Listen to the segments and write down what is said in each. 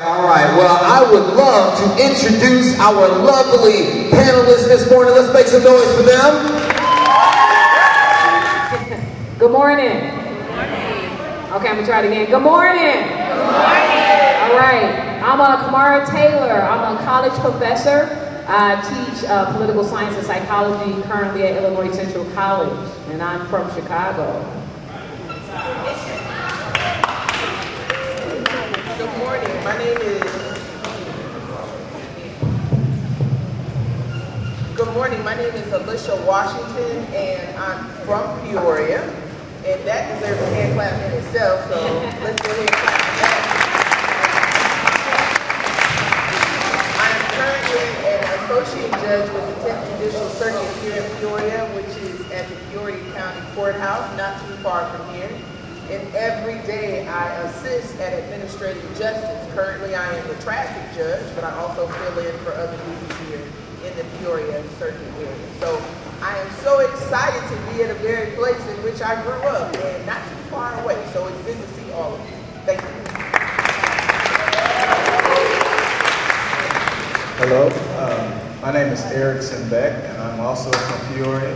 All right, well, I would love to introduce our lovely panelists this morning. Let's make some noise for them. Good morning. Good morning. Okay, I'm gonna try it again. Good morning. Good morning. All right, I'm Kamara Taylor. I'm a college professor. I teach political science and psychology currently at Illinois Central College, and I'm from Chicago. Good morning. My name is. Good morning. My name is Alicia Washington, and I'm from Peoria, and that deserves a hand clap in itself. So let's go ahead and clap for that. I am currently an associate judge with the 10th Judicial Circuit here in Peoria, which is at the Peoria County Courthouse, not too far from here. And every day I assist at administrative justice. Currently I am the traffic judge, but I also fill in for other duties here in the Peoria Circuit area. So I am so excited to be at a very place in which I grew up and not too far away. So it's good to see all of you. Thank you. Hello, my name is Hryc Beck, and I'm also from Peoria.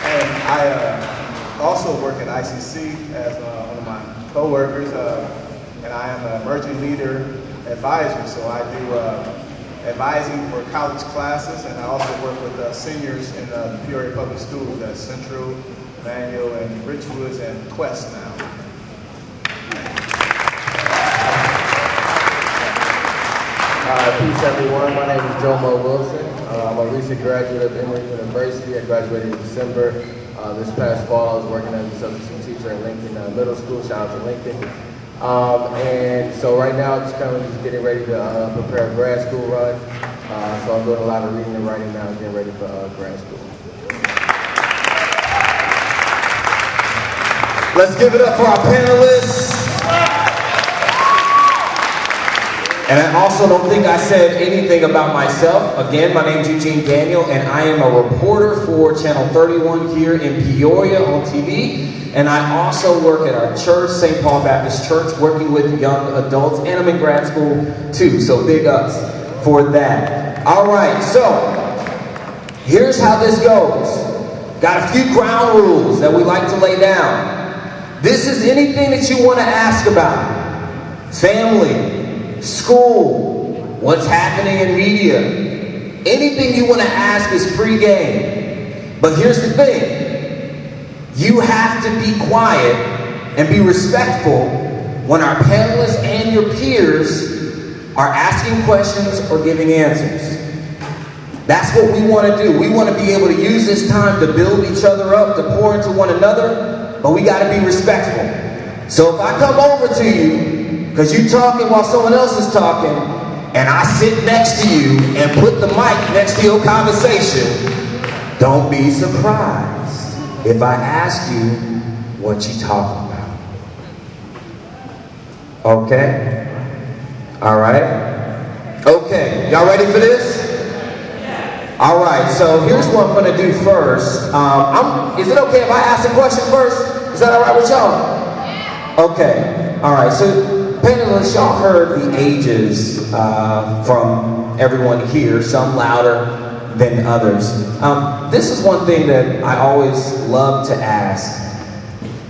And I also work at ICC as one of my co-workers, and I am an emerging leader advisor, so I do advising for college classes, and I also work with seniors in Peoria Public Schools at Central, Manual, and Richwoods, and Quest now. Peace everyone, my name is Jomo Wilson. I'm a recent graduate of Emory University. I graduated in December. This past fall I was working as a substitute teacher at Lincoln Middle School. Shout out to Lincoln. And so right now I'm just currently just getting ready to prepare a grad school run. So I'm doing a lot of reading and writing now, getting ready for grad school. Let's give it up for our panelists. And I also don't think I said anything about myself. Again, my name is Eugene Daniel, and I am a reporter for Channel 31 here in Peoria on TV. And I also work at our church, St. Paul Baptist Church, working with young adults, and I'm in grad school too, so big ups for that. All right, so here's how this goes. Got a few ground rules that we like to lay down. This is anything that you want to ask about. Family, school, what's happening in media. Anything you want to ask is free game. But here's the thing. You have to be quiet and be respectful when our panelists and your peers are asking questions or giving answers. That's what we want to do. We want to be able to use this time to build each other up, to pour into one another, but we got to be respectful. So if I come over to you because you're talking while someone else is talking, and I sit next to you and put the mic next to your conversation, don't be surprised if I ask you what you talking about. Okay? All right? Okay, y'all ready for this? All right, so here's what I'm going to do first. Is it okay if I ask a question first? Is that all right with y'all? Okay, all right, so panelists, y'all heard the ages from everyone here, some louder than others. This is one thing that I always love to ask.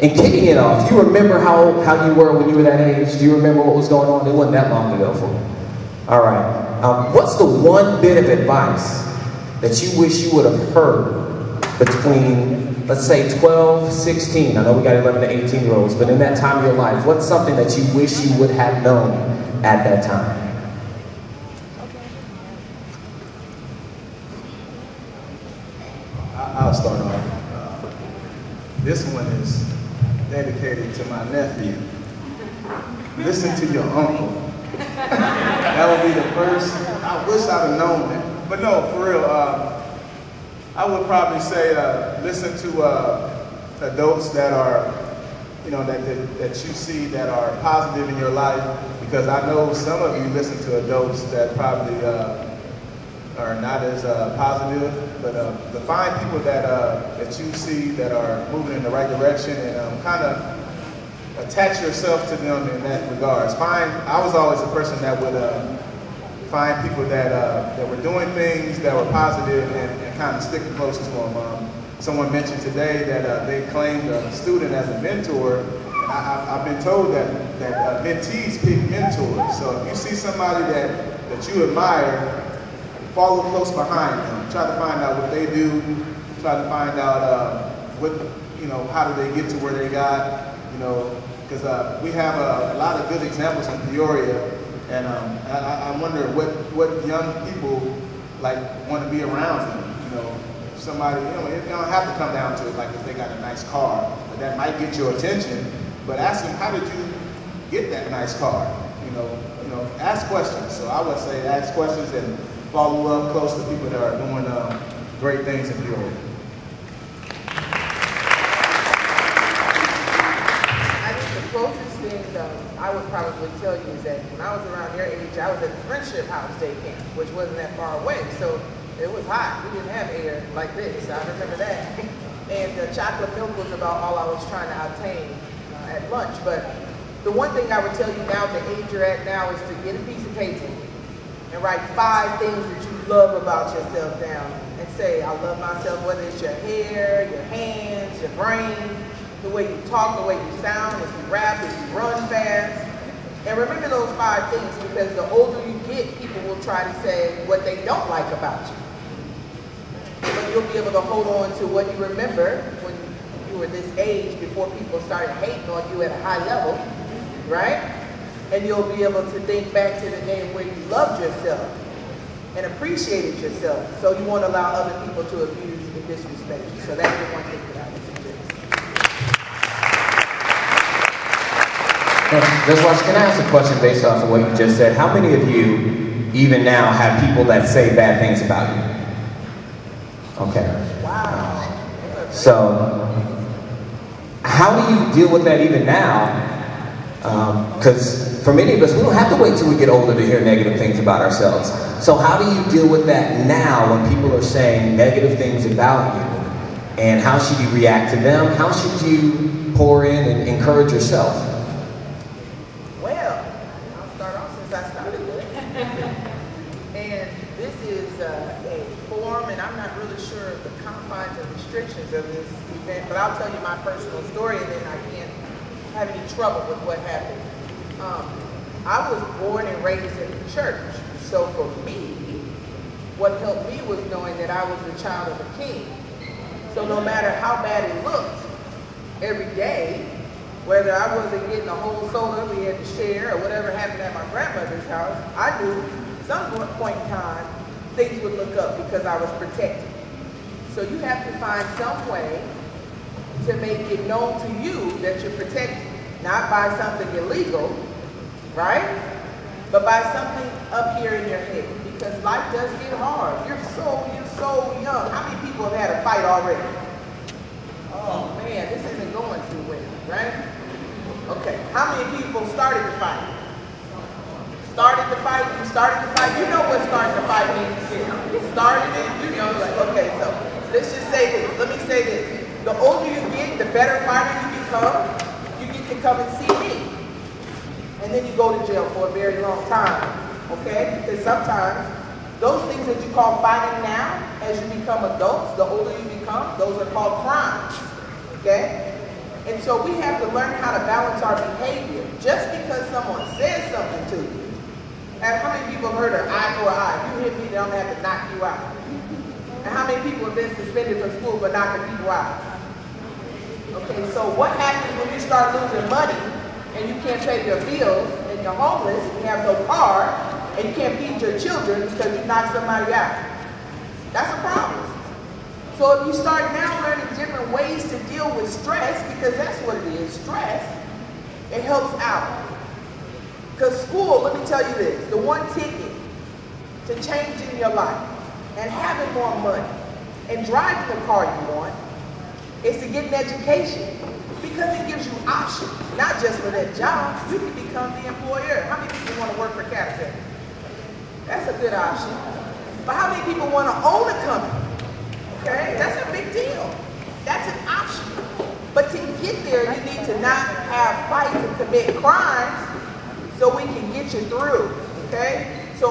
And kicking it off, do you remember how you were when you were that age? Do you remember what was going on? It wasn't that long ago for you. All right. What's the one bit of advice that you wish you would have heard between, let's say, 12, 16, I know we got 11 to 18-year-olds, but in that time of your life, what's something that you wish you would have known at that time? I'll start off. This one is dedicated to my nephew. Listen to your uncle. That would be the first. I wish I'd have known that. But no, for real, I would probably say listen to adults that are, you know, that you see that are positive in your life, because I know some of you listen to adults that probably are not as positive, but to find people that you see that are moving in the right direction and kind of attach yourself to them in that regards. I was always a person that would find people that were doing things that were positive and kind of stick close to them. Someone mentioned today that they claimed a student as a mentor. I've been told that mentees pick mentors. So if you see somebody that you admire, follow close behind them. Try to find out what they do. Try to find out how do they get to where they got. Because we have a lot of good examples in Peoria, and I wonder what young people want to be around them. Somebody, it don't have to come down to it if they got a nice car, but that might get your attention. But ask them, how did you get that nice car? Ask questions. So I would say ask questions and follow up close to people that are doing great things in Peoria. I think the closest thing I would probably tell you is that when I was around your age, I was at the Friendship House Day Camp, which wasn't that far away. So it was hot. We didn't have air like this. I remember that. And the chocolate milk was about all I was trying to obtain at lunch. But the one thing I would tell you now, the age you're at now, is to get a piece of paper and write 5 things that you love about yourself down. And say, I love myself, whether it's your hair, your hands, your brain, the way you talk, the way you sound, if you rap, if you run fast. And remember those 5 things, because the older you get, people will try to say what they don't like about you. But you'll be able to hold on to what you remember when you were this age, before people started hating on you at a high level, right? And you'll be able to think back to the day where you loved yourself and appreciated yourself, so you won't allow other people to abuse and disrespect you. So that's the one thing that I would suggest. Ms. Watts, can I ask a question based off of what you just said? How many of you, even now, have people that say bad things about you? Okay. Wow. So, how do you deal with that even now? Because for many of us, we don't have to wait till we get older to hear negative things about ourselves. So how do you deal with that now when people are saying negative things about you? And how should you react to them? How should you pour in and encourage yourself? Well, I'll start off since I started it. And this is a form, and I'm not really sure of the confines and restrictions of this event, but I'll tell you my personal story, and then I can't have any trouble with what happened. I was born and raised in the church, so for me, what helped me was knowing that I was the child of a king. So no matter how bad it looked, every day, whether I wasn't getting a whole soda we had to share or whatever happened at my grandmother's house, I knew at some point in time things would look up because I was protected. So you have to find some way to make it known to you that you're protected, not by something illegal, right? But by something up here in your head, because life does get hard. You're so young. How many people have had a fight already? Oh man, this isn't going too well, right? Okay, how many people started the fight? You started the fight. You know what starting the fight means. You started it, you know, like, okay, so let's just say this. Let me say this. The older you get, the better fighter you become. You get to come and see me. And then you go to jail for a very long time, okay? Because sometimes those things that you call fighting now, as you become adults, the older you become, those are called crimes, okay? And so we have to learn how to balance our behavior. Just because someone says something to you, and how many people have heard of eye for eye? If you hit me, then I'm gonna have to knock you out. And how many people have been suspended from school for knocking people out? Okay, so what happens when you start losing money and you can't pay your bills and you're homeless and you have no car and you can't feed your children because you knocked somebody out? That's a problem. So if you start now learning different ways to deal with stress, because that's what it is, stress, it helps out. Because school, let me tell you this, the one ticket to changing your life and having more money and driving the car you want is to get an education, because it gives you options, not just for that job. You can become the employer. How many people want to work for Caterpillar? That's a good option. But how many people want to own a company? Okay, that's a big deal. That's an option. But to get there, you need to not have fights and commit crimes so we can get you through, okay? So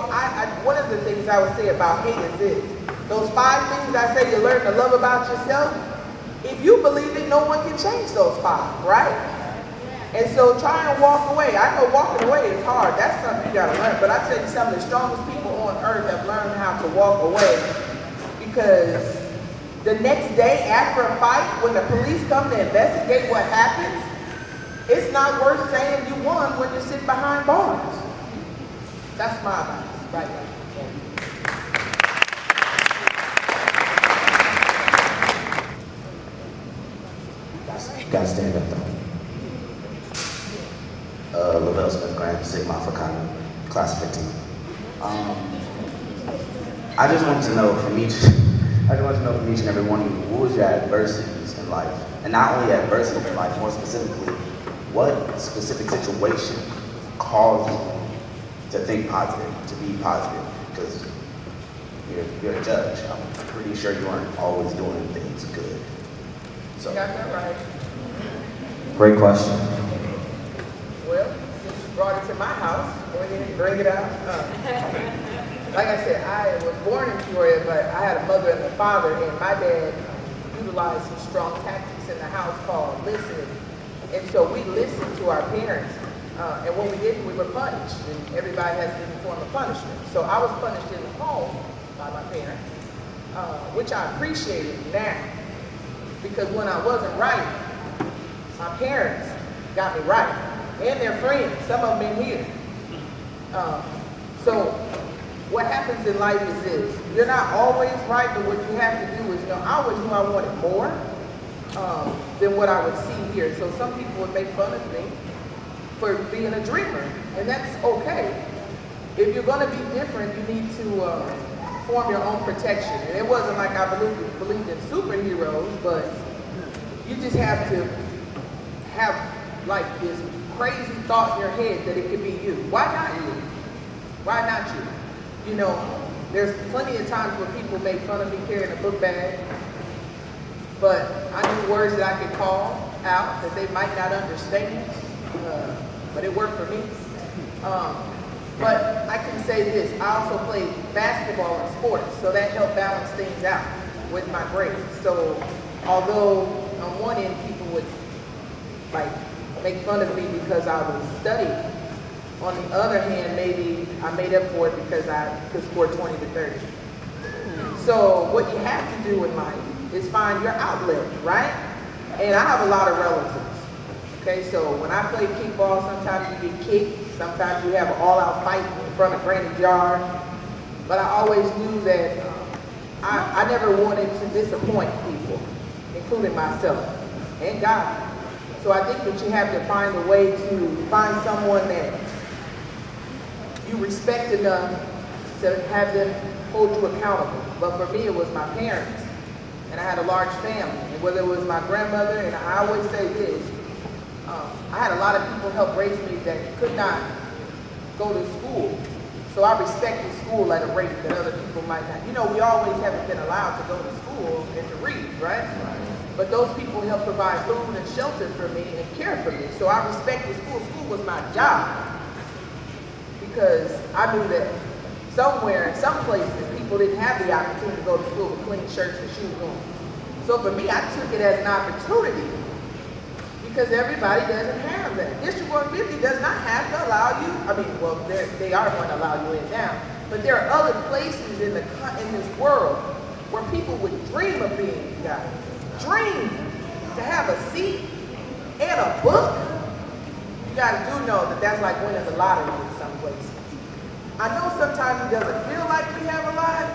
one of the things I would say about hate is this. Those 5 things I say you learn to love about yourself, if you believe it, no one can change those 5, right? And so try and walk away. I know walking away is hard. That's something you gotta learn. But I tell you, some of the strongest people on earth have learned how to walk away, because the next day after a fight, when the police come to investigate what happened, it's not worth saying you won when you sit behind bars. That's my advice right now. You gotta stand up though. Lavelle Smith Grant, Sigma Alpha Chi, class 15. I just want to know from each and every one of you, what was your adversities in life? And not only adversity in life, more specifically, what specific situation caused you to think positive, to be positive? Because you're a judge. I'm pretty sure you aren't always doing things good. So. You got that right. Great question. Well, since you brought it to my house, go ahead and bring it out. Like I said, I was born in Peoria, but I had a mother and a father, and my dad utilized some strong tactics in the house called listening. And so we listened to our parents, and when we didn't, we were punished, and everybody has a different form of punishment. So I was punished in the home by my parents, which I appreciated now, because when I wasn't right, my parents got me right, and their friends, some of them in here. So what happens in life is this: you're not always right, but what you have to do is, I always knew I wanted more than what I would see here. So some people would make fun of me for being a dreamer, and that's okay. If you're going to be different, you need to form your own protection. And it wasn't like I believed in superheroes, but you just have to have like this crazy thought in your head that it could be you. Why not you? Why not you? There's plenty of times where people make fun of me carrying a book bag, but I knew words that I could call out that they might not understand, but it worked for me. But I can say this: I also played basketball and sports, so that helped balance things out with my grades. So although on one end people would make fun of me because I was studying, on the other hand, maybe I made up for it because I could score 20 to 30. So what you have to do in life is find your outlet, right? And I have a lot of relatives. Okay, so when I play kickball, sometimes you get kicked, sometimes you have an all-out fight in front of Granny's yard. But I always knew that I never wanted to disappoint people, including myself and God. So I think that you have to find a way to find someone that you respect enough to have them hold you accountable. But for me, it was my parents, and I had a large family. And whether it was my grandmother, and I always say this, I had a lot of people help raise me that could not go to school. So I respected school at a rate that other people might not. We always haven't been allowed to go to school and to read, right? But those people helped provide food and shelter for me and care for me. So I respected school. School was my job, because I knew that somewhere, in some places, people didn't have the opportunity to go to school with clean shirts and shoes on. So for me, I took it as an opportunity, because everybody doesn't have that. District 150 does not have to allow you, they are going to allow you in now, but there are other places in this world where people would dream of being guys. Dream to have a seat and a book. You guys do know that that's like winning the lottery in some places. I know sometimes it doesn't feel like we have a lot,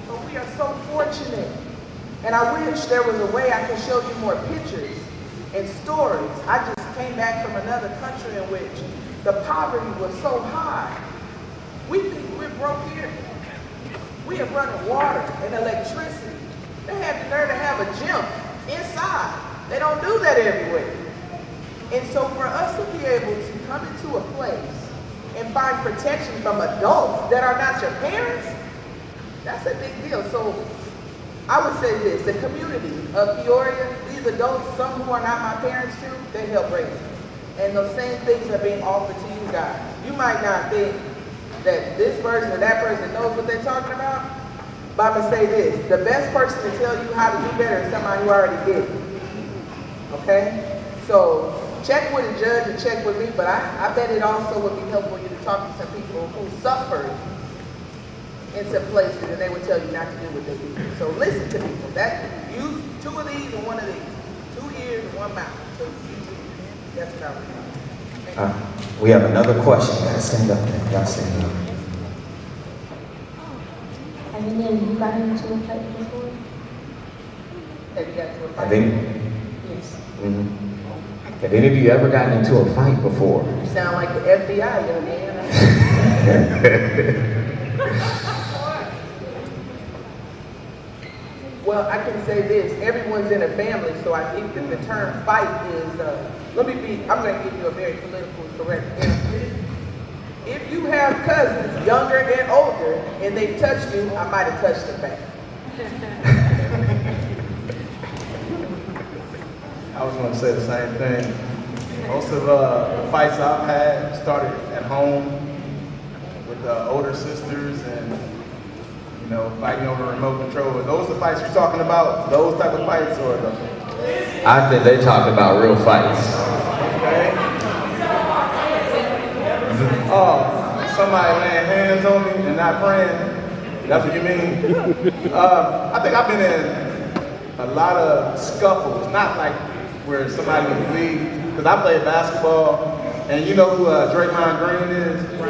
but we are so fortunate. And I wish there was a way I could show you more pictures and stories. I just came back from another country in which the poverty was so high. We think we're broke here. We have running water and electricity. They have the nerve to have a gym inside. They don't do that everywhere. And so for us to be able to come into a place and find protection from adults that are not your parents, that's a big deal. So I would say this: the community of Peoria, these these adults, some who are not my parents too, they help raise me. And those same things are being offered to you guys. You might not think that this person or that person knows what they're talking about, but I'm going to say this. The best person to tell you how to do better is somebody who already did it. Okay? So check with a judge and check with me, but I bet it also would be helpful for you to talk to some people who suffered in some places and they would tell you not to do what they do. So listen to people. Use 2 of these and 1 of these. 2 ears and 1 mouth. So that's what I would do. We have another question. Gotta stand up there. Gotta stand up. Have any of you gotten into a fight before? Have you got to a fight? Have any, Yes. have any of you ever gotten into a fight before? You sound like the FBI, young man. Well, I can say this. Everyone's in a family, so I think that the term fight is, I'm going to give you a very politically correct answer. If you have cousins, younger and older, and they touched you, I might have touched them back. I was going to say the same thing. Most of the fights I've had started at home with older sisters and, fighting over remote control. Are those the fights you're talking about? Those type of fights or the... I think they talked about real fights. Okay. Oh, somebody laying hands on me and not praying? That's what you mean? I think I've been in a lot of scuffles, not like where somebody would bleed, because I played basketball, and you know who Draymond Green is?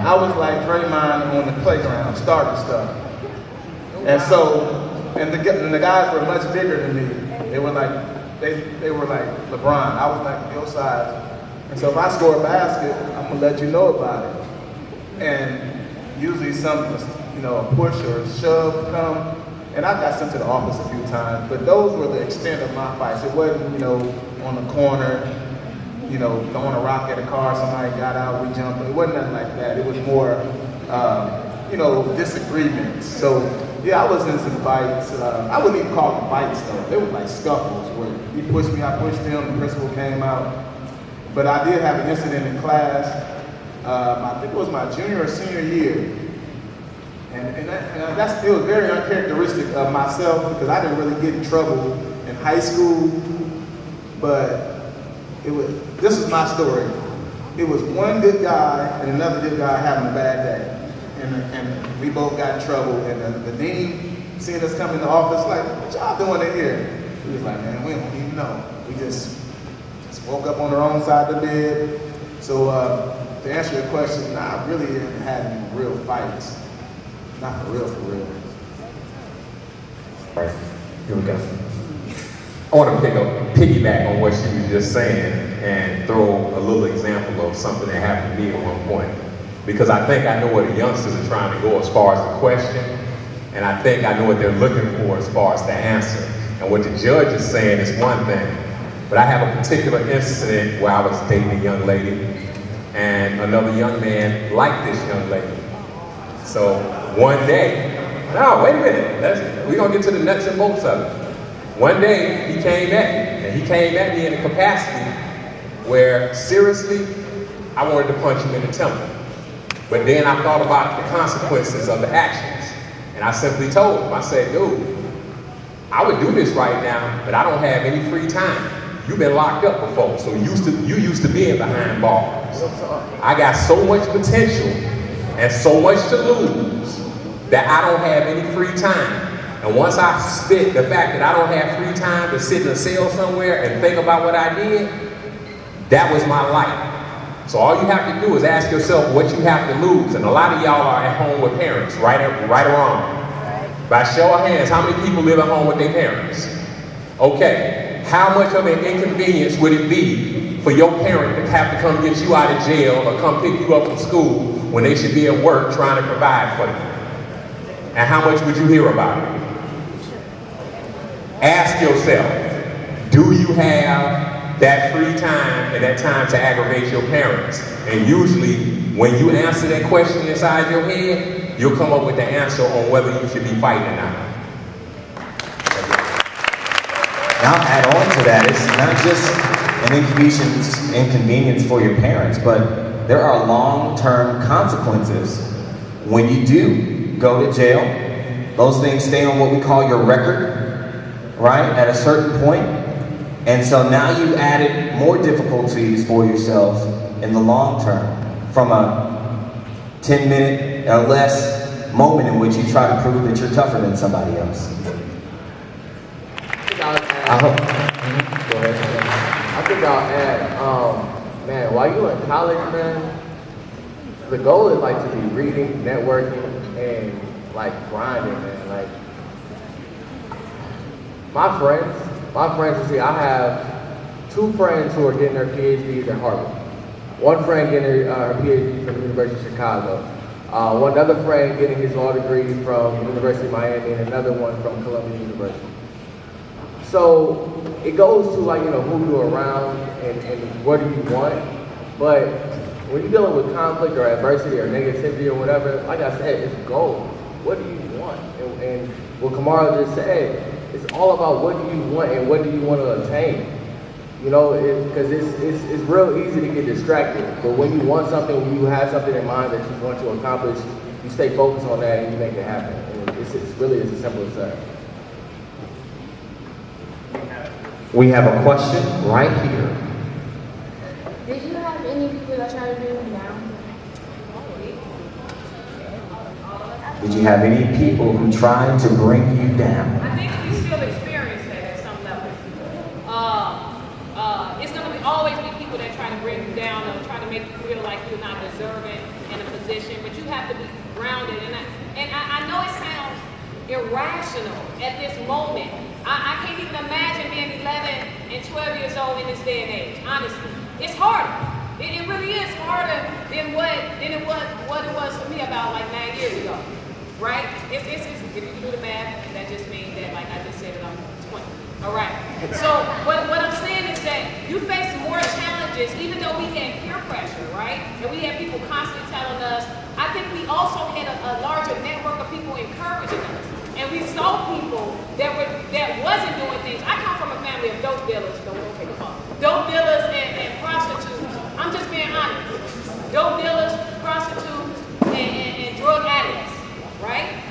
I was like Draymond on the playground, starting stuff. And so, and the guys were much bigger than me. They were like LeBron. I was like your size. And so if I score a basket, I'm gonna let you know about it. And usually something, a push or a shove come, and I got sent to the office a few times, but those were the extent of my fights. It wasn't, on the corner, throwing a rock at a car, somebody got out, we jumped. It wasn't nothing like that. It was more, disagreements. So, yeah, I was in some fights. I wouldn't even call them fights, though. They were like scuffles where he pushed me, I pushed him, the principal came out. But I did have an incident in class. I think it was my junior or senior year. And it was very uncharacteristic of myself because I didn't really get in trouble in high school. But this is my story. It was one good guy and another good guy having a bad day. And we both got in trouble. And the dean, seeing us come in the office, like, what y'all doing in here? He was like, man, we don't even know. We just woke up on the wrong side of the bed. So to answer your question, I really haven't had any real fights. Not for real, for real. All right, here we go. I want to piggyback on what she was just saying and throw a little example of something that happened to me at one point. Because I think I know where the youngsters are trying to go as far as the question, and I think I know what they're looking for as far as the answer. And what the judge is saying is one thing, but I have a particular incident where I was dating a young lady, and another young man liked this young lady. So one day, wait a minute, we're gonna get to the nuts and bolts of it. One day, he came at me, and he came at me in a capacity where, seriously, I wanted to punch him in the temple. But then I thought about the consequences of the actions, and I simply told him, I said, dude, I would do this right now, but I don't have any free time. You've been locked up before, so you used to being behind bars. I got so much potential and so much to lose that I don't have any free time. And once I spit the fact that I don't have free time to sit in a cell somewhere and think about what I did, that was my life. So all you have to do is ask yourself what you have to lose. And a lot of y'all are at home with parents, right or wrong. By show of hands, how many people live at home with their parents? Okay, how much of an inconvenience would it be for your parent to have to come get you out of jail or come pick you up from school when they should be at work trying to provide for you? And how much would you hear about it? Ask yourself, do you have that free time and that time to aggravate your parents? And usually, when you answer that question inside your head, you'll come up with the answer on whether you should be fighting or not. And I'll add on to that, it's not just an inconvenience for your parents, but there are long-term consequences when you do go to jail. Those things stay on what we call your record, right, at a certain point. And so now you've added more difficulties for yourself in the long term from a 10-minute or less moment in which you try to prove that you're tougher than somebody else. I think I'll add, man, while you're in college, man, the goal is like to be reading, networking, and like grinding, man. Like my friends, you see, I have 2 friends who are getting their PhDs at Harvard. One friend getting her PhD from the University of Chicago. One other friend getting his law degree from the University of Miami, and another one from Columbia University. So it goes to like, you know, who you're around and what do you want. But when you're dealing with conflict or adversity or negativity or whatever, like I said, it's goals. What do you want? And what Kamara just said, it's all about what do you want and what do you want to attain. You know, because it's real easy to get distracted. But when you want something, when you have something in mind that you want to accomplish, you stay focused on that and you make it happen. And it's really as simple as that. We have a question right here. Did you have any people that tried to bring you down? Did you have any people who tried to bring you down? I think we still experience that at some level. It's going to always be people that try to bring you down or try to make you feel like you're not deserving in a position, but you have to be grounded. And I know it sounds irrational at this moment. I can't even imagine being 11 and 12 years old in this day and age, honestly. It's harder. It really is harder than it was for me about like 9 years ago, right? If you do the math, that just means that, like I just said, that I'm 20. All right. So what I'm saying is that you face more challenges, even though we had peer pressure, right? And we had people constantly telling us. I think we also had a larger network of people encouraging us. And we saw people that wasn't doing things. I come from a family of dope dealers. Don't take a fall. Dope dealers and prostitutes. I'm just being honest. Dope dealers, prostitutes, and drug addicts, right?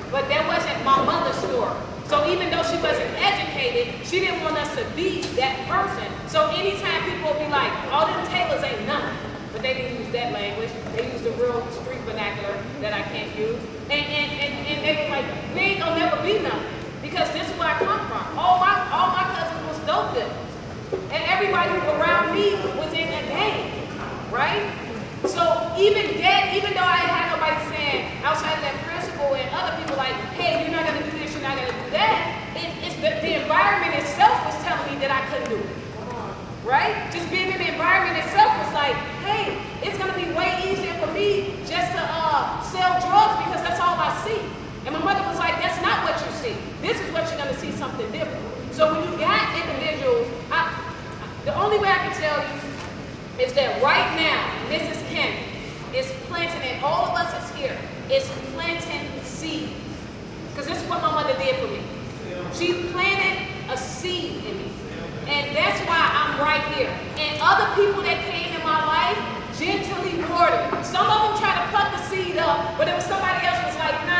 But that wasn't my mother's story. So even though she wasn't educated, she didn't want us to be that person. So anytime people would be like, all them Taylors ain't nothing. But they didn't use that language. They used the real street vernacular that I can't use. And they were like, we ain't gonna never be nothing. Because this is where I come from. All my cousins was dope dealers. And everybody around me was in a gang, right? So even though I had nobody saying outside of that principal and other people like, hey, you're not gonna do this, you're not gonna do that, it's the environment itself was telling me that I couldn't do it. Right? Just being in the environment itself was like, hey, it's gonna be way easier for me just to sell drugs because that's all I see. And my mother was like, that's not what you see. This is what you're gonna see, something different. So when you got individuals, the only way I can tell you is that right now, Mrs. Kennedy is planting, and all of us is here, is planting seeds. Because this is what my mother did for me. She planted a seed in me. And that's why I'm right here. And other people that came in my life gently watered. Some of them tried to pluck the seed up, but it was somebody else was like, no.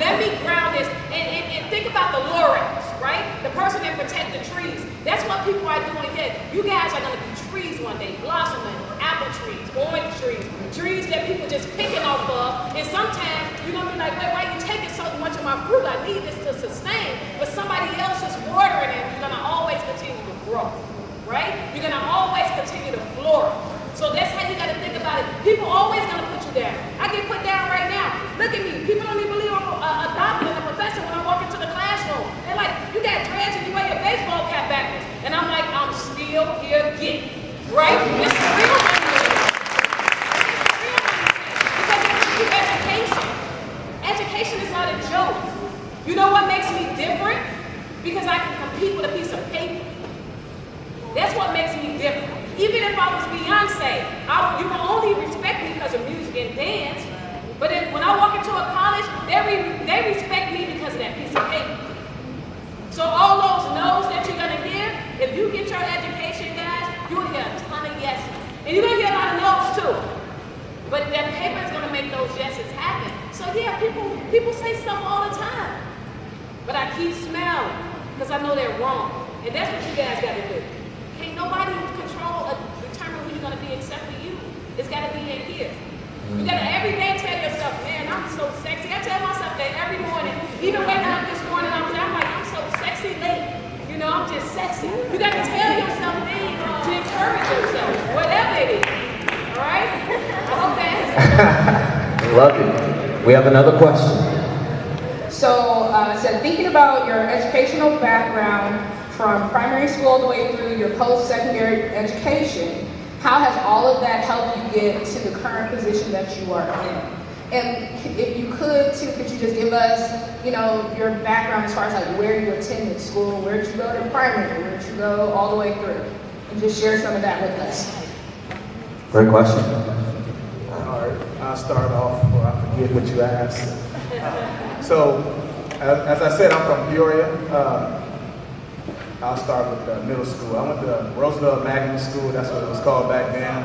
Let me ground this. And think about the laurels, right? The person that protect the trees. That's what people are doing here. You guys are going to be trees one day, blossoming, apple trees, orange trees, trees that people just picking off of. And sometimes you're going to be like, wait, why are you taking so much of my fruit? I need this to sustain. But somebody else is watering it. You're going to always continue to grow, right? You're going to always continue to flourish. So that's how you got to think about it. People always going to put you down. I get put down right now. Look at me. People don't even believe I'm a doctor and a professor when I walk into the classroom. They're like, you got dreads and you wear your baseball cap backwards. And I'm like, I'm still here getting, right? This is real money. Because it's education. Education is not a joke. You know what makes me different? Because I can compete with a piece of paper. That's what makes me different. Even if I was Beyonce, you will only respect me because of music and dance. But when I walk into a college, they respect me because of that piece of paper. So all those no's But that paper is going to make those yeses happen. So yeah, people say stuff all the time. But I keep smiling because I know they're wrong. And that's what you guys got to do. Can't nobody control or determine who you're going to be except for you. It's got to be in here. You got to every day tell yourself, man, I'm so sexy. I tell myself that every morning. Even waking up this morning, I'm like, I'm so sexy late. You know, I'm just sexy. You got to tell yourself things to encourage yourself, whatever it is. All right? I hope that answers. Love it. We have another question. So, it said, thinking about your educational background from primary school all the way through your post-secondary education, how has all of that helped you get to the current position that you are in? And if you could you just give us, your background as far as like where you attended school, where did you go to primary, where did you go all the way through, and just share some of that with us. Great question. All right, I'll start off before I forget what you asked. So, as I said, I'm from Peoria. I'll start with middle school. I went to Roosevelt Magnet School, that's what it was called back then,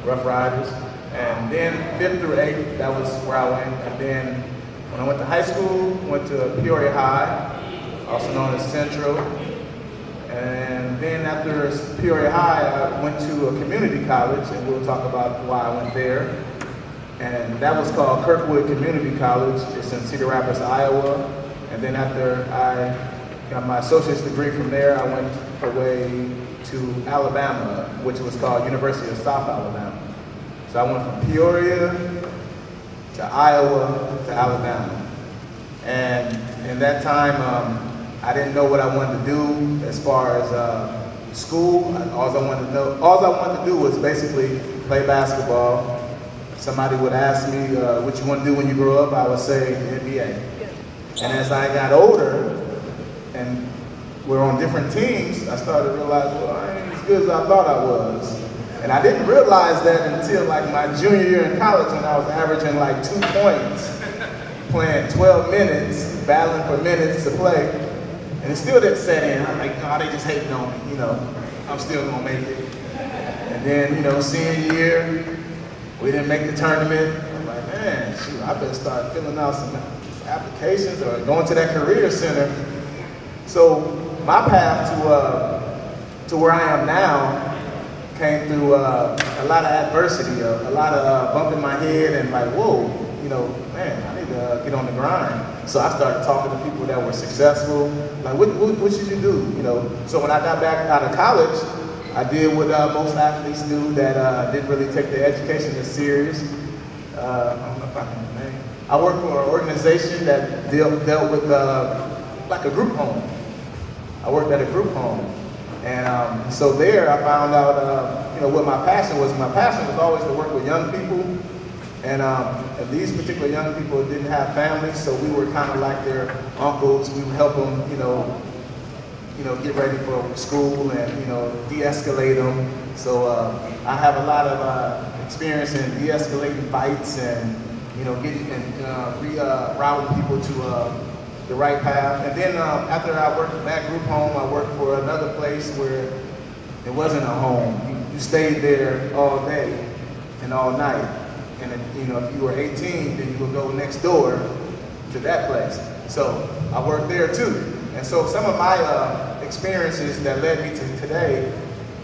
Rough Riders. And then 5th through 8th, that was where I went. And then when I went to high school, went to Peoria High, also known as Central. And then after Peoria High, I went to a community college, and we'll talk about why I went there. And that was called Kirkwood Community College. It's in Cedar Rapids, Iowa. And then after I got my associate's degree from there, I went away to Alabama, which was called University of South Alabama. So I went from Peoria to Iowa to Alabama. And in that time, I didn't know what I wanted to do as far as school. All I wanted to do was basically play basketball. Somebody would ask me what you want to do when you grow up, I would say NBA. And as I got older and we're on different teams, I started to realize, well, I ain't as good as I thought I was. And I didn't realize that until like my junior year in college when I was averaging like 2 points, playing 12 minutes, battling for minutes to play. And it still didn't set in. I'm like, no, they just hating on me, I'm still gonna make it. And then, senior year, we didn't make the tournament. I'm like, man, shoot, I better start filling out some applications or going to that career center. So my path to where I am now came through a lot of adversity, a lot of bumping my head and like, whoa, man, I need to get on the grind. So I started talking to people that were successful, like, what should you do, So when I got back out of college, I did what most athletes do that didn't really take their education as serious. I don't know if I can name. I worked for an organization that dealt with like a group home. I worked at a group home. And so there I found out, what my passion was. My passion was always to work with young people. And these particular young people didn't have families, so we were kind of like their uncles. We would help them, get ready for school and, de-escalate them. So I have a lot of experience in de-escalating fights and, getting and rerouting people to the right path. And then after I worked in that group home, I worked for another place where it wasn't a home. You stayed there all day and all night. And if you were 18, then you would go next door to that place. So I worked there too. And so some of my experiences that led me to today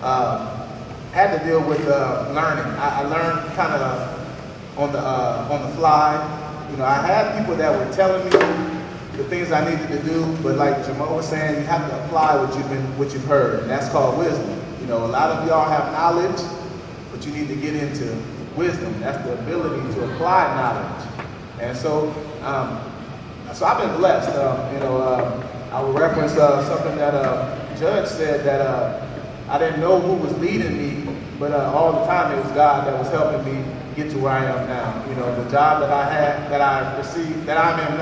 had to deal with learning. I learned kind of on the fly. I had people that were telling me the things I needed to do, but like Jamal was saying, you have to apply what you've heard, and that's called wisdom. A lot of y'all have knowledge, but you need to get into wisdom. That's the ability to apply knowledge. And so I've been blessed. I will reference something that Judge said that I didn't know who was leading me, but all the time it was God that was helping me get to where I am now. The job that I had, that I received, that I'm in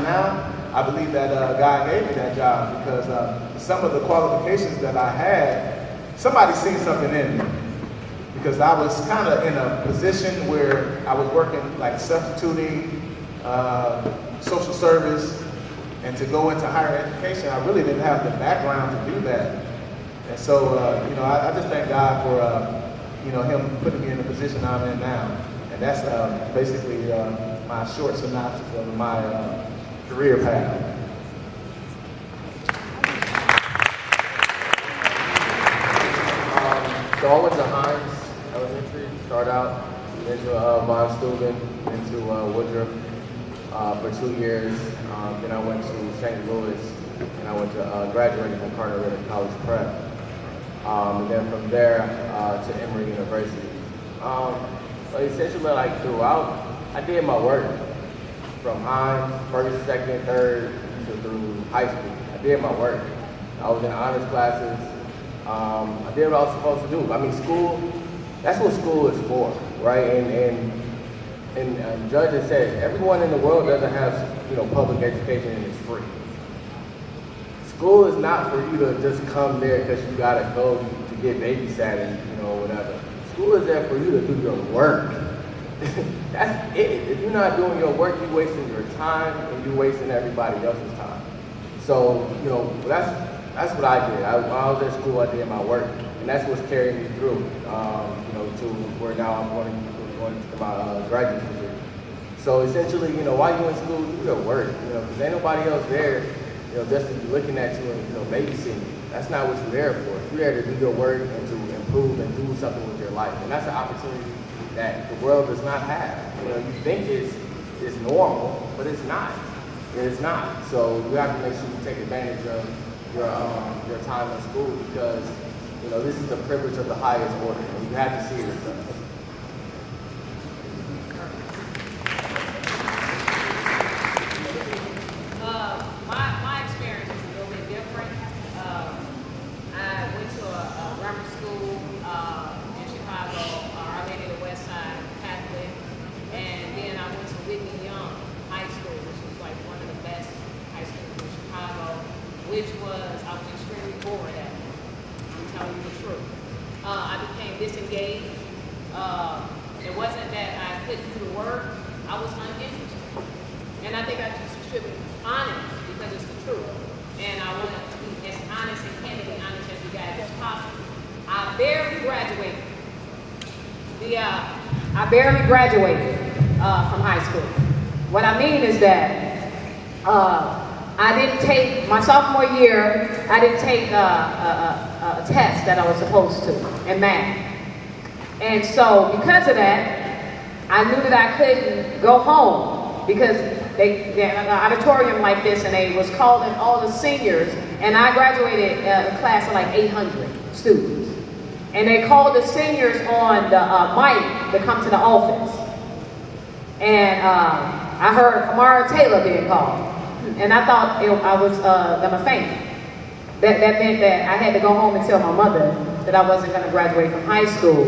now, I believe that God gave me that job because some of the qualifications that I had, somebody seen something in me. Because I was kind of in a position where I was working like substituting, social service, and to go into higher education, I really didn't have the background to do that. And so, I just thank God for, Him putting me in the position I'm in now. And And that's basically my short synopsis of my career path. So I went to Hryc Elementary, started out, into Von Steuben, into Woodruff for 2 years. Then I went to St. Louis, and I went to graduated from Carter College Prep. And then from there to Emory University. But essentially, like throughout, I did my work from Hryc, first, second, third, through high school. I did my work. I was in honors classes. I did what I was supposed to do. I mean, school, that's what school is for, right? And Judge has said, everyone in the world doesn't have, public education and it's free. School is not for you to just come there because you gotta go to get babysat and, whatever. School is there for you to do your work. That's it. If you're not doing your work, you're wasting your time and you're wasting everybody else's time. So, that's what I did. When I was at school, I did my work, and that's what's carrying me through, to where now I'm going to my graduate degree. So essentially, while you're in school, do your work, because ain't nobody else there, just to be looking at you and, babysitting you. That's not what you're there for. You're there to do your work and to improve and do something with your life, and that's an opportunity that the world does not have. You think it's normal, but it's not. It's not. So you have to make sure you take advantage of your time in school, because this is the privilege of the highest order, and you have to see it as such. My experience is a little bit different. I went to a grammar school in Chicago, Armenia West Side Catholic, and then I went to Whitney Young High School, which was like one of the best high schools in Chicago, which I was extremely bored at. I'm telling you the truth. I became disengaged. It wasn't that I couldn't do the work, I was uninterested. And I think I just should be honest, because it's the truth. And I want to be as honest and candidly honest as you guys as possible. I barely graduated. I barely graduated from high school. What I mean is that I didn't take, my sophomore year, I didn't take a test that I was supposed to in math. And so because of that, I knew that I couldn't go home, because they had an auditorium like this, and they was calling all the seniors, and I graduated a class of like 800 students. And they called the seniors on the mic to come to the office. And I heard Kamara Taylor being called. And I thought I was gonna faint. That meant that I had to go home and tell my mother that I wasn't gonna graduate from high school,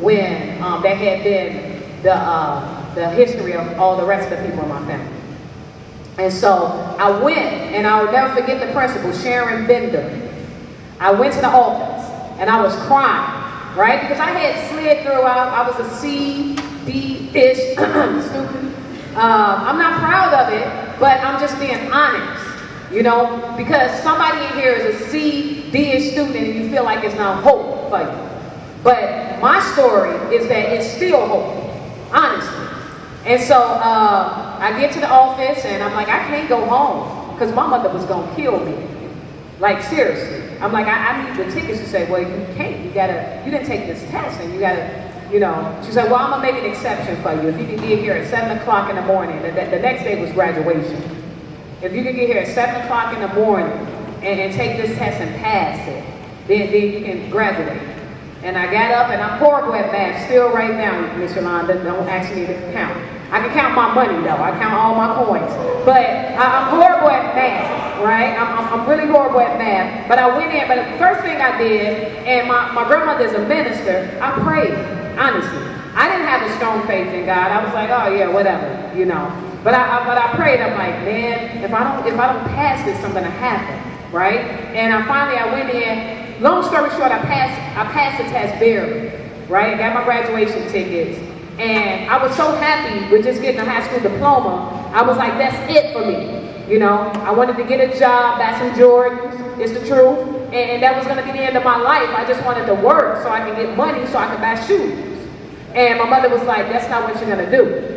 when that had been the history of all the rest of the people in my family. And so I went, and I'll never forget the principal, Sharon Bender. I went to the office, and I was crying, right? Because I had slid through, I was a C, D-ish student. I'm not proud of it, but I'm just being honest, because somebody in here is a C, D-ish student, and you feel like it's not hope for you. But my story is that it's still hope, honestly. And so I get to the office, and I'm like, I can't go home, because my mother was going to kill me. Like, seriously. I'm like, I need the tickets. She said, well, you can't. You didn't take this test, and you gotta, She said, well, I'm going to make an exception for you. If you can get here at 7 o'clock in the morning. The next day was graduation. If you can get here at 7 o'clock in the morning and take this test and pass it, then you can graduate. And I got up, and I'm horrible at math still right now, Miss Yolanda. Don't ask me to count. I can count my money, though. I count all my coins. But I'm horrible at math, right? I'm really horrible at math. But I went in, but the first thing I did, and my grandmother's a minister, I prayed, honestly. I didn't have a strong faith in God. I was like, oh yeah, whatever, But I prayed. I'm like, man, if I don't pass this, something gonna happen, right? And I went in. Long story short, I passed the test barely, right? Got my graduation tickets. And I was so happy with just getting a high school diploma. I was like, that's it for me. I wanted to get a job, buy some Jordans, it's the truth. And that was gonna be the end of my life. I just wanted to work so I could get money so I could buy shoes. And my mother was like, that's not what you're gonna do.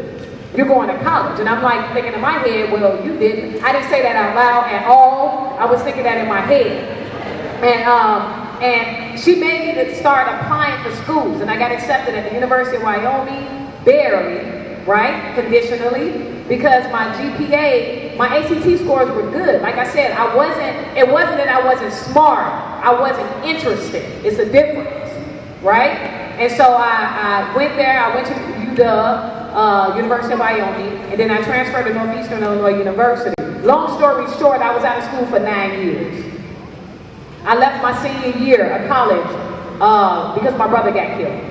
You're going to college. And I'm like thinking in my head, well, you didn't. I didn't say that out loud at all. I was thinking that in my head. And she made me to start applying for schools. And I got accepted at the University of Wyoming, barely, right? Conditionally, because my GPA, my ACT scores were good. Like I said, it wasn't that I wasn't smart. I wasn't interested. It's a difference, right? And so I went there. I went to UW. University of Wyoming, and then I transferred to Northeastern Illinois University. Long story short, I was out of school for 9 years. I left my senior year of college because my brother got killed.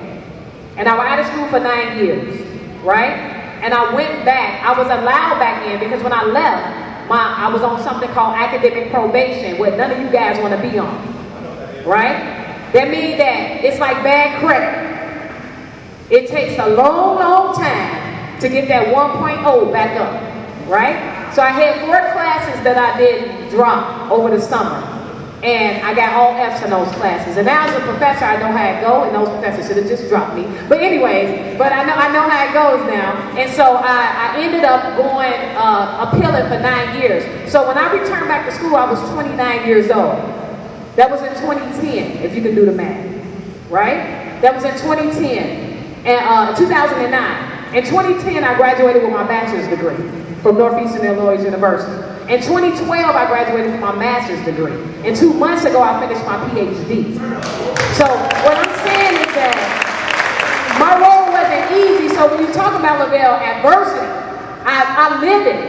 And I was out of school for 9 years, right? And I went back. I was allowed back in because when I left, I was on something called academic probation, where none of you guys want to be on, right? That means that it's like bad credit. It takes a long, long time to get that 1.0 back up, right? So I had 4 classes that I did drop over the summer. And I got all F's in those classes. And now as a professor, I know how it goes, and those professors should have just dropped me. But anyways, I know how it goes now. And so I ended up going, appealing for 9 years. So when I returned back to school, I was 29 years old. That was in 2010, if you can do the math, right? That was in 2010. And 2009. In 2010, I graduated with my bachelor's degree from Northeastern Illinois University. In 2012, I graduated with my master's degree. And 2 months ago, I finished my PhD. So what I'm saying is that my role wasn't easy. So when you talk about, Lavelle, adversity, I lived it.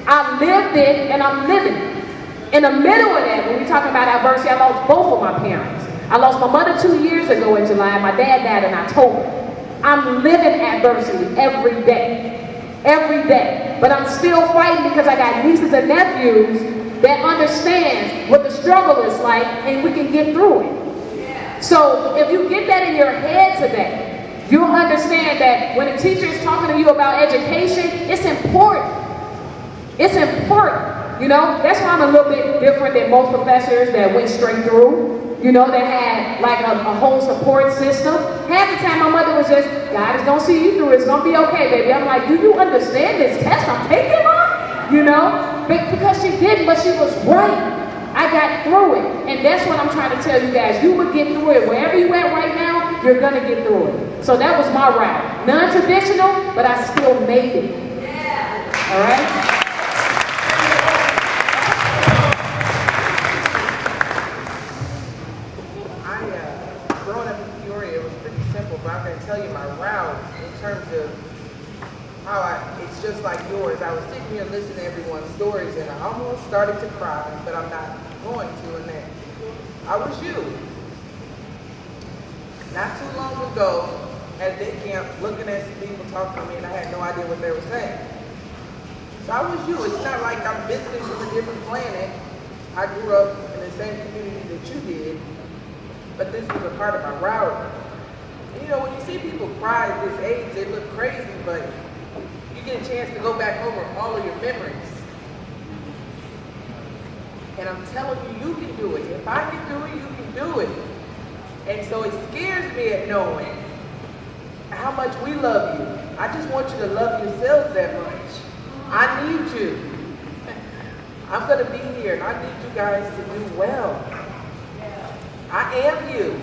I lived it, and I'm living it. In the middle of that, when we talk about adversity, I lost both of my parents. I lost my mother 2 years ago in July. My dad died in October. I'm living adversity every day. Every day. But I'm still fighting because I got nieces and nephews that understand what the struggle is like, and we can get through it. So if you get that in your head today, you'll understand that when a teacher is talking to you about education, it's important. It's important. You know, that's why I'm a little bit different than most professors that went straight through. You know, that had like a whole support system. Half the time my mother was just, God is gonna see you through it. It's gonna be okay, baby. I'm like, do you understand this test I'm taking, Mom? You know? But because she didn't, but she was right. I got through it. And that's what I'm trying to tell you guys. You would get through it. Wherever you at right now, you're gonna get through it. So that was my route. Non-traditional, but I still made it. Yeah. All right? It's just like yours. I was sitting here listening to everyone's stories and I almost started to cry, but I'm not going to. And then I was you. Not too long ago at day camp, looking at some people talking to me and I had no idea what they were saying. So I was you. It's not like I'm visiting from a different planet. I grew up in the same community that you did, but this was a part of my route. And you know, when you see people cry at this age, they look crazy, but you get a chance to go back over all of your memories. And I'm telling you, you can do it. If I can do it, you can do it. And so it scares me at knowing how much we love you. I just want you to love yourselves that much. I need you. I'm going to be here, and I need you guys to do well. I am you.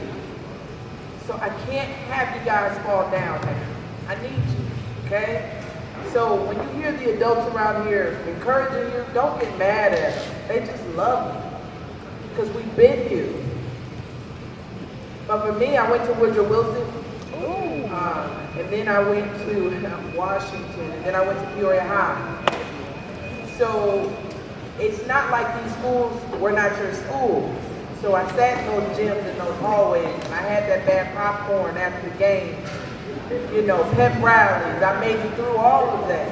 So I can't have you guys fall down now. I need you, okay? So when you hear the adults around here encouraging you, don't get mad at them. They just love you because we've been here. But for me, I went to Woodrow Wilson, and then I went to Washington, and then I went to Peoria High. So it's not like these schools were not your schools. So I sat in those gyms in those hallways, and I had that bad popcorn after the game. You know, pep rallies. I made it through all of that.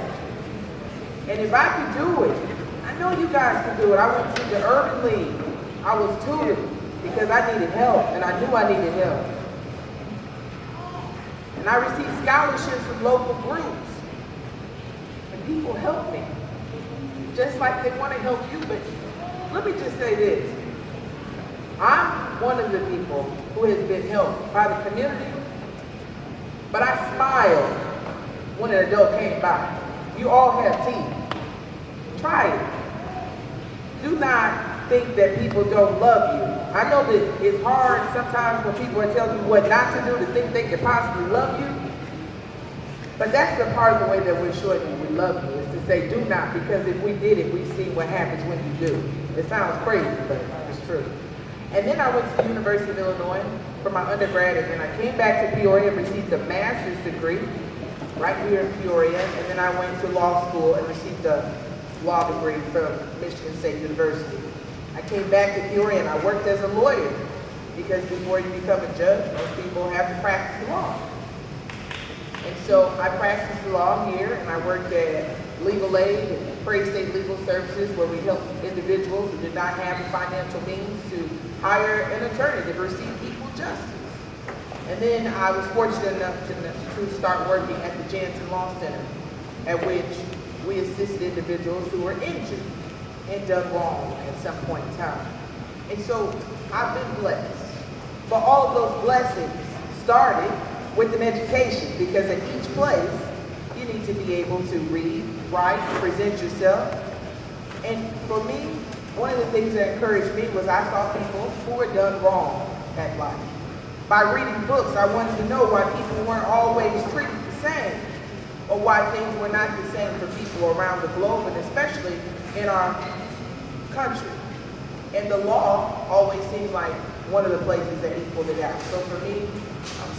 And if I could do it, I know you guys can do it. I went to the Urban League. I was tutored because I needed help, and I knew I needed help. And I received scholarships from local groups. And people helped me, just like they want to help you. But let me just say this. I'm one of the people who has been helped by the community But I smiled when an adult came by. You all have teeth. Try it. Do not think that people don't love you. I know that it's hard sometimes when people are telling you what not to do to think they could possibly love you. But that's the part of the way that we're showing you we love you, is to say do not, because if we did it, we've seen what happens when you do. It sounds crazy, but it's true. And then I went to the University of Illinois for my undergrad, and then I came back to Peoria and received a master's degree right here in Peoria, and then I went to law school and received a law degree from Michigan State University. I came back to Peoria and I worked as a lawyer, because before you become a judge, most people have to practice law. And so I practiced law here, and I worked at Legal Aid and Prairie State Legal Services, where we help individuals who did not have the financial means to hire an attorney to receive equal justice. And then I was fortunate enough to start working at the Jansen Law Center, at which we assisted individuals who were injured and done wrong at some point in time. And so I've been blessed. But all of those blessings started with an education, because at each place you need to be able to read, write, present yourself. And for me, one of the things that encouraged me was I saw people who were done wrong at life. By reading books, I wanted to know why people weren't always treated the same, or why things were not the same for people around the globe, and especially in our country. And the law always seemed like one of the places that equaled it out. So for me,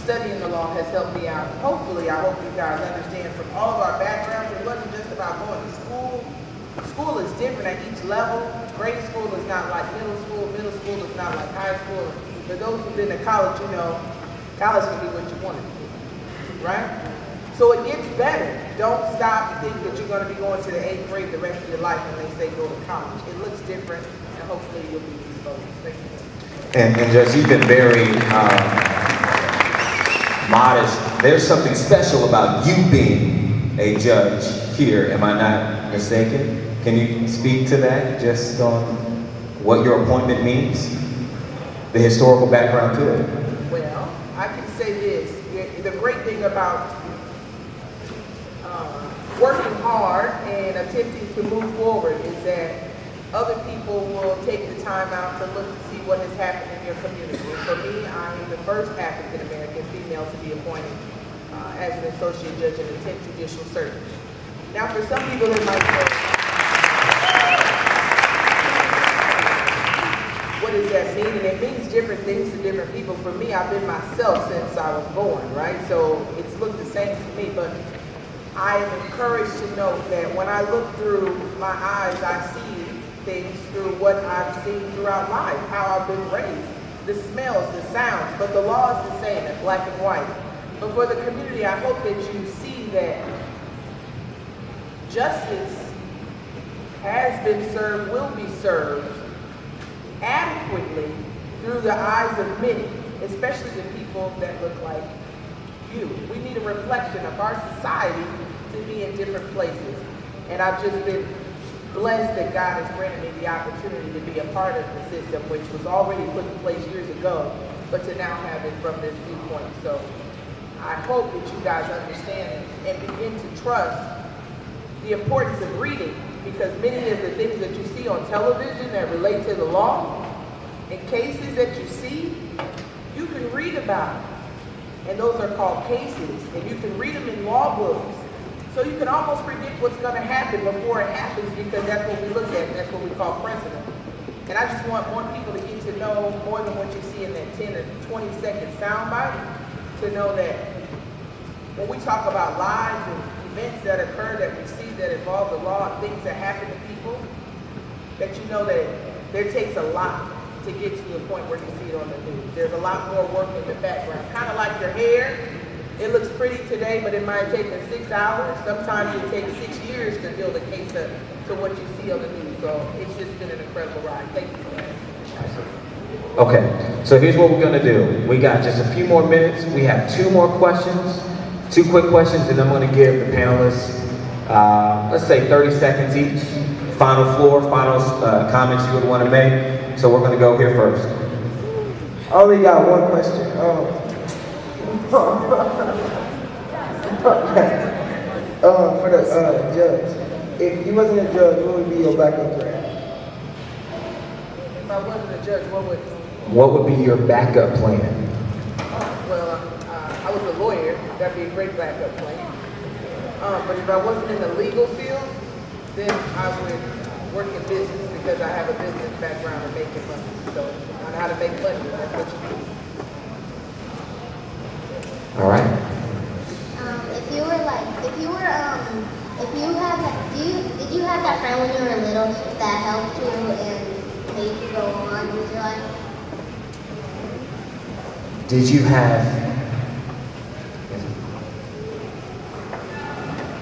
studying the law has helped me out. Hopefully, I hope you guys understand from all of our backgrounds, it wasn't just about going to school. School is different at each level. Grade school is not like middle school is not like high school. For those who've been to college, you know, college can be what you want it to be, right? So it gets better. Don't stop and think that you're going to be going to the 8th grade the rest of your life when they say go to college. It looks different, and hopefully you'll be exposed. Thank you. And Judge, you've been very modest. There's something special about you being a judge here. Am I not mistaken? Can you speak to that, just on what your appointment means? The historical background to it? Well, I can say this. The great thing about working hard and attempting to move forward is that other people will take the time out to look to see what has happened in your community. And for me, I am the first African American female to be appointed as an associate judge in the 10th Judicial Circuit. Now, for some people, they might say, what does that mean? And it means different things to different people. For me, I've been myself since I was born, right? So it's looked the same to me, but I am encouraged to know that when I look through my eyes, I see things through what I've seen throughout life, how I've been raised, the smells, the sounds, but the law is the same in black and white. But for the community, I hope that you see that justice has been served, will be served adequately through the eyes of many, especially the people that look like you. We need a reflection of our society to be in different places. And I've just been blessed that God has granted me the opportunity to be a part of the system, which was already put in place years ago, but to now have it from this viewpoint. So I hope that you guys understand and begin to trust the importance of reading, because many of the things that you see on television that relate to the law, in cases that you see, you can read about. And those are called cases, and you can read them in law books. So you can almost predict what's going to happen before it happens, because that's what we look at, and that's what we call precedent. And I just want more people to get to know more than what you see in that 10 or 20-second soundbite, to know that when we talk about lives and events that occur that we see that involve the law and things that happen to people, that you know that there takes a lot to get to the point where you see it on the news. There's a lot more work in the background. Kind of like your hair. It looks pretty today, but it might take 6 hours. Sometimes it takes 6 years to build a case to what you see on the news. So it's just been an incredible ride. Thank you for that. Okay, so here's what we're gonna do. We got just a few more minutes. We have 2 more questions, 2 quick questions, and I'm gonna give the panelists, let's say 30 seconds each. Final floor, final comments you would wanna make. So we're gonna go here first. I only got one question. For the judge, if you wasn't a judge, what would be your backup plan? If I wasn't a judge, What would be your backup plan? Well, I was a lawyer. That'd be a great backup plan. But if I wasn't in the legal field, then I would work in business because I have a business background of making money. So on how to make money, that's what you do. All right. Did you have that friend when you were little that helped you and made you go on with your life? Did you have?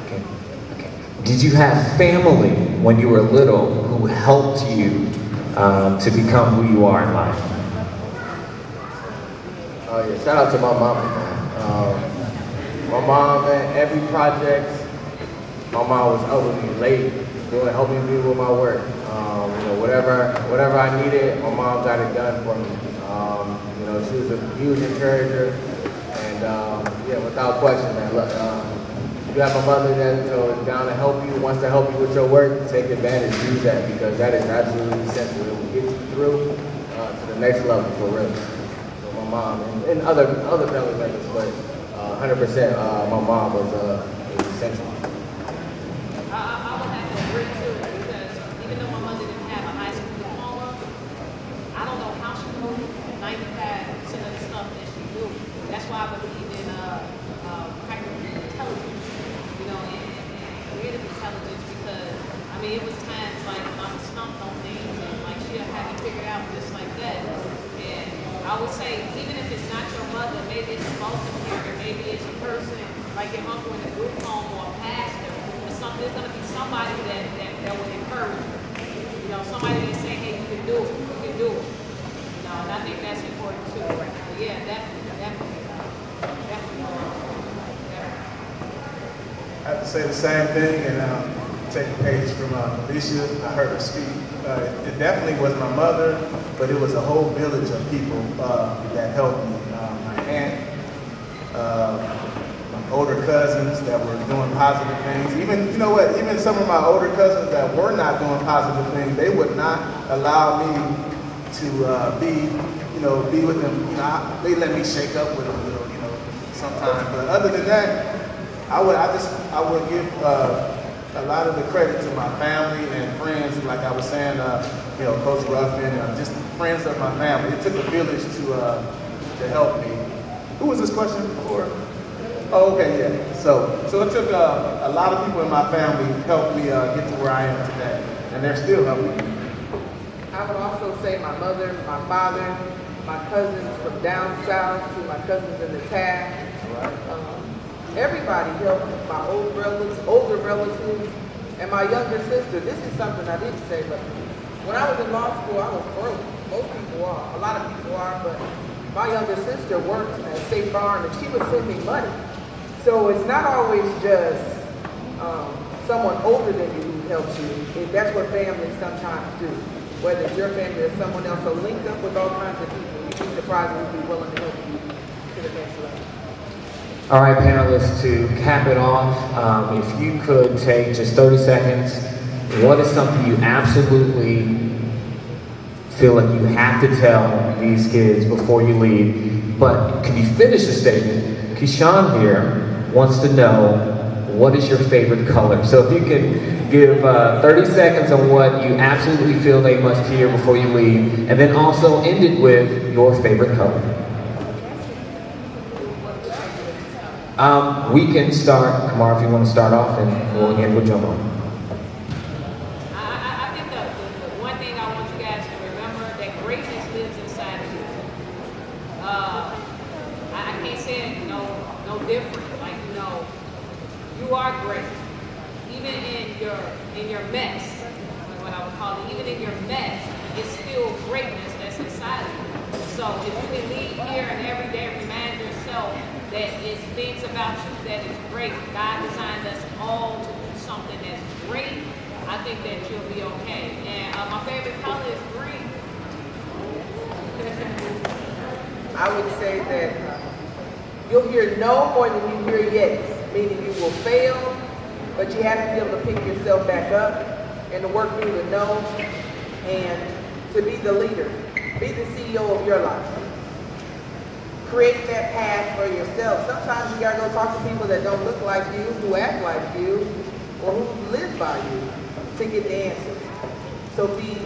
Okay. Did you have family when you were little who helped you to become who you are in life? Oh yeah, shout out to my mom, man. My mom, man, every project, my mom was helping me late, helping me with my work. Whatever I needed, my mom got it done for me. She was a huge encourager, and yeah, without question, man. Look, you have a mother that is down to help you, wants to help you with your work. Take advantage, use that because that is absolutely essential. It will get you through to the next level for real. So my mom and other family members, but 100%, my mom was essential. I would have to agree too, because even though my mother didn't have a high school diploma, I don't know how she knew 95% of the stuff that she knew. That's why I believe in practical intelligence, and creative intelligence, because it was times like I was stumped on things and like she'll have it figured out just like that. And I would say, even if it's not your mother, maybe it's a foster parent, maybe it's a person like your uncle in a group home or a pastor. There's going to be somebody that would encourage you. Somebody that say, hey, you can do it. You can do it. And I think that's important too. But yeah, definitely. I have to say the same thing and take a page from Alicia. I heard her speak. It definitely was my mother, but it was a whole village of people that helped me. My aunt, older cousins that were doing positive things. Even, even some of my older cousins that were not doing positive things, they would not allow me to be with them. They let me shake up with them a little, sometimes. But other than that, I would give a lot of the credit to my family and friends, like I was saying, Coach Ruffin, just friends of my family. It took a village to help me. Who was this question for? Oh, okay, yeah. So it took a lot of people in my family helped me get to where I am today, and they're still helping me. I would also say my mother, my father, my cousins from down south to my cousins in the Taft. Everybody helped me, my older relatives, and my younger sister. This is something I didn't say, but when I was in law school, I was broke. Most people are. A lot of people are, but my younger sister worked at State Farm, and she would send me money. So it's not always just someone older than you who helps you. That's what families sometimes do. Whether it's your family or someone else, so link up with all kinds of people. You'd be surprised who'd be willing to help you to the next level. All right, panelists, to cap it off, if you could take just 30 seconds, what is something you absolutely feel like you have to tell these kids before you leave? But can you finish the statement? Keyshawn here wants to know, what is your favorite color? So if you can give 30 seconds on what you absolutely feel they must hear before you leave, and then also end it with your favorite color. We can start, Kamara, if you want to start off, and we'll end with Jomo. I think the one thing I want you guys to remember, that greatness lives inside of you. I can't say it no different. You are great. Even in your mess, what I would call it, even in your mess, it's still greatness that's inside of you. So if you can leave here and every day remind yourself that it's things about you that is great. God designed us all to do something that's great. I think that you'll be okay. And my favorite color is green. I would say that you'll hear no more than you hear yes. meaning you will fail, but you have to be able to pick yourself back up and to work through the no, and to be the leader. Be the CEO of your life. Create that path for yourself. Sometimes you gotta go talk to people that don't look like you, who act like you, or who live by you to get the answers. So be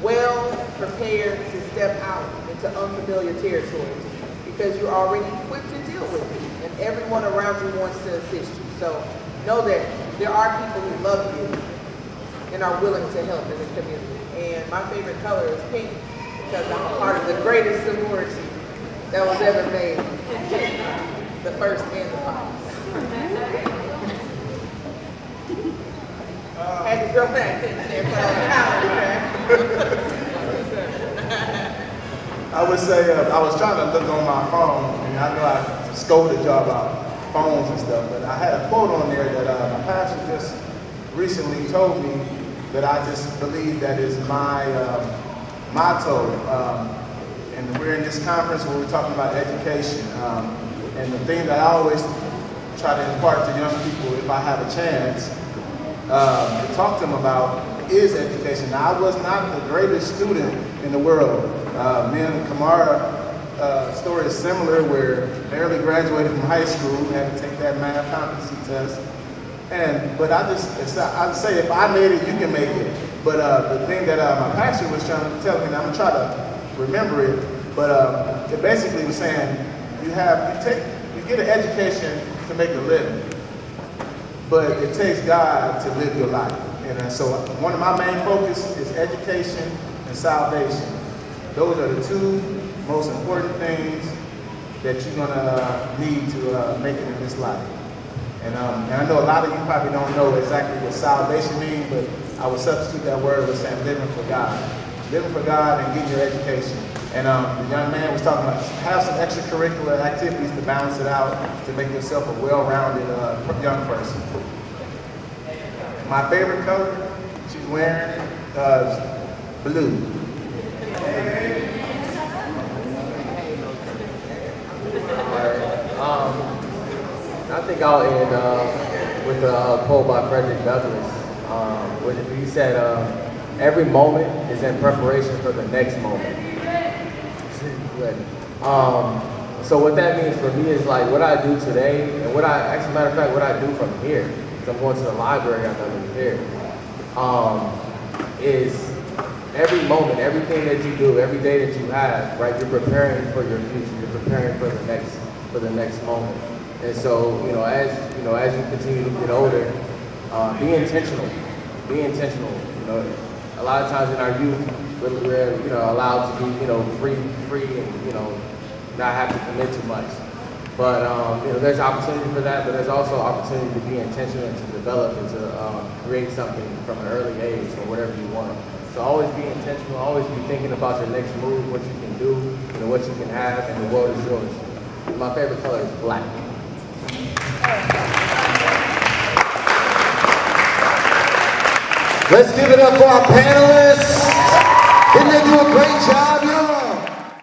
well prepared to step out into unfamiliar territories because you're already equipped to deal with it, and everyone around you wants to assist you. So know that there are people who love you and are willing to help in the community. And my favorite color is pink because I'm a part of the greatest sorority that was ever made. The first and the final. Had to throw that in there for the calendar. I would say, I was trying to look on my phone, and I know I scolded y'all about phones and stuff, but I had a quote on there that my pastor just recently told me that I just believe that is my motto. And we're in this conference where we're talking about education. And the thing that I always try to impart to young people, if I have a chance, to talk to them about is education. Now, I was not the greatest student in the world. Me and Kamara story is similar, where barely graduated from high school, had to take that math competency test. But I'd say if I made it, you can make it. But the thing that my pastor was trying to tell me, and I'm gonna try to remember it, but it basically was saying you get an education to make a living, but it takes God to live your life. And so one of my main focus is education and salvation. Those are the two most important things that you're gonna need to make it in this life. And I know a lot of you probably don't know exactly what salvation means, but I would substitute that word with saying living for God. Living for God and getting your education. And the young man was talking about have some extracurricular activities to balance it out, to make yourself a well-rounded young person. My favorite color she's wearing is blue. I think I'll end with a quote by Frederick Douglass. He said, every moment is in preparation for the next moment. So what that means for me is like what I do today, and what I do from here, because I'm going to the library after I'm here, is every moment, everything that you do, every day that you have, right, you're preparing for your future, you're preparing for the next moment. And so, as you continue to get older, be intentional. Be intentional. A lot of times in our youth, we're allowed to be free and not have to commit too much. But there's opportunity for that, but there's also opportunity to be intentional and to develop and to create something from an early age or whatever you want. So always be intentional. Always be thinking about your next move, what you can do, what you can have, and the world is yours. My favorite color is black. Let's give it up for our panelists. Didn't they do a great job?